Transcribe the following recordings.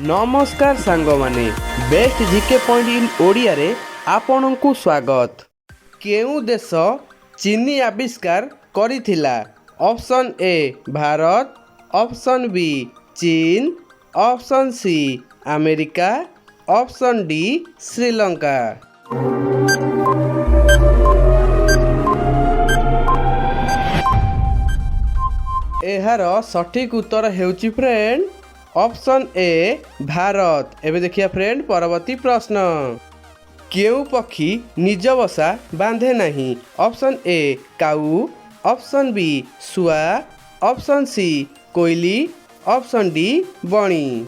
नमस्कार सांगमाने best GK point in Odia रे आपनकु स्वागत। केउ देश चीनी आविष्कार करिथिला? Option A Bharat, option B चीन, option C America, option D Sri Lanka. एहार सठिक उत्तर हेउची फ्रेंड ऑप्शन ए भारत। एबे देखिया फ्रेंड परवर्ती प्रश्न। केउ पक्षी निज बसा बांधे नहीं? ऑप्शन ए काऊ, ऑप्शन बी सुआ, ऑप्शन सी कोयली, ऑप्शन डी बणी।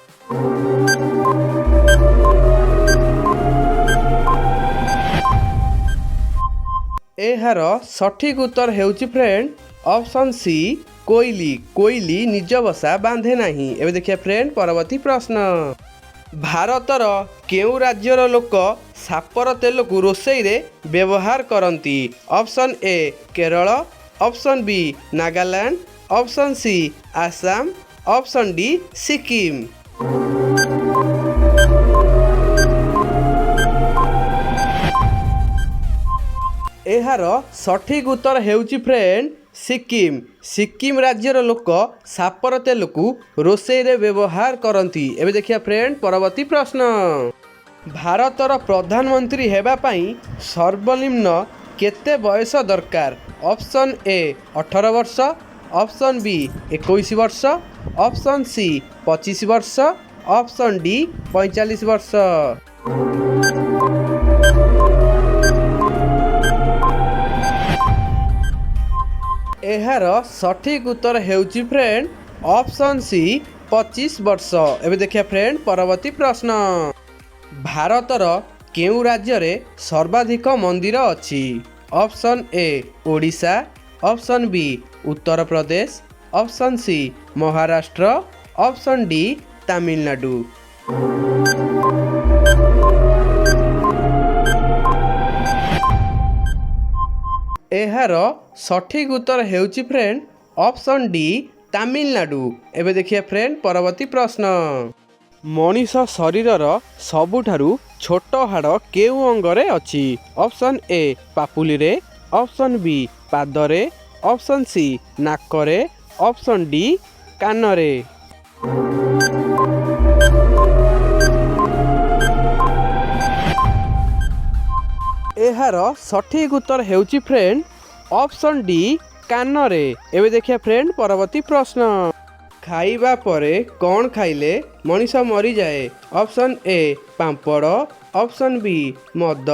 एहार सठिक उत्तर हेउची फ्रेंड ऑप्शन सी कोयली। कोयली निज बसा बांधे नहीं। एबे देखिए फ्रेंड परवर्ती प्रश्न। भारतर केउ राज्यर लोक सापर तेल को रोसई रे व्यवहार करती? Option A Kerala, option B Nagaland, option C Assam, option D Sikkim. एहार सठिक उत्तर हेउची फ्रेंड सिक्किम। सिक्किम राज्यर लोक सापर तेल को रोसई रे व्यवहार करती। एबे देखिए फ्रेंड परवर्ती प्रश्न। भारतर प्रधानमंत्री हेबा पई सर्वनिम्न केते बयस दरकार? ऑप्शन ए 18 वर्ष, ऑप्शन बी 21 वर्ष, ऑप्शन सी 25 वर्ष, ऑप्शन डी 45 वर्ष। एहार सठिक उत्तर हेउची फ्रेंड ऑप्शन सी 25 वर्ष। एबे देखिए फ्रेंड परवर्ती प्रश्न। भारतर केउ राज्य रे सर्वाधिक मंदिर अछि? Option A Odisha, option B Uttar Pradesh, option C Maharashtra, option D Tamil Nadu. एहार सठिक उत्तर हेउची फ्रेंड ऑप्शन डी तमिलनाडु। एबे देखिए फ्रेंड परवर्ती प्रश्न। मनीष शरीरर सबुठारु छोट हाड़ केउ अंगरे अछि? ऑप्शन ए पापुली रे, ऑप्शन बी पादरे, ऑप्शन सी नाकरे, ऑप्शन डी कानरे। एहार सठिक उत्तर हेउची फ्रेंड ऑप्शन डी कानरे। एबे देखिए फ्रेंड परवर्ती प्रश्न। खाइबा परे कौन खाइले मनीष मरी जाए? ऑप्शन ए पांपड़, ऑप्शन बी मद,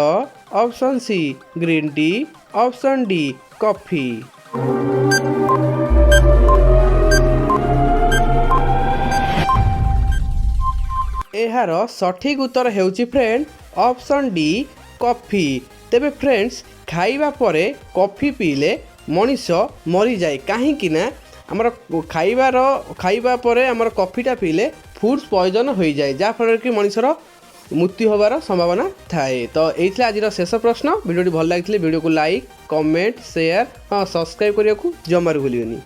option C green tea, option D coffee. एहार सठिक उत्तर हेउची फ्रेंड ऑप्शन डी कॉफी। तेबे फ्रेंड्स खाइबा परे कॉफी पीले मनीष मरी जाए कहीं ना आमर खाइबा परे आमर कॉफीटा पीले फूड पॉइजन हो जाए जहाँफल कि मनीषर मृत्यु होबार संभावना थाए। तो ये आज शेष प्रश्न। वीडियो भल लगी वीडियो को लाइक कमेंट शेयर हाँ सब्सक्राइब करने को जमार भूलियोनी।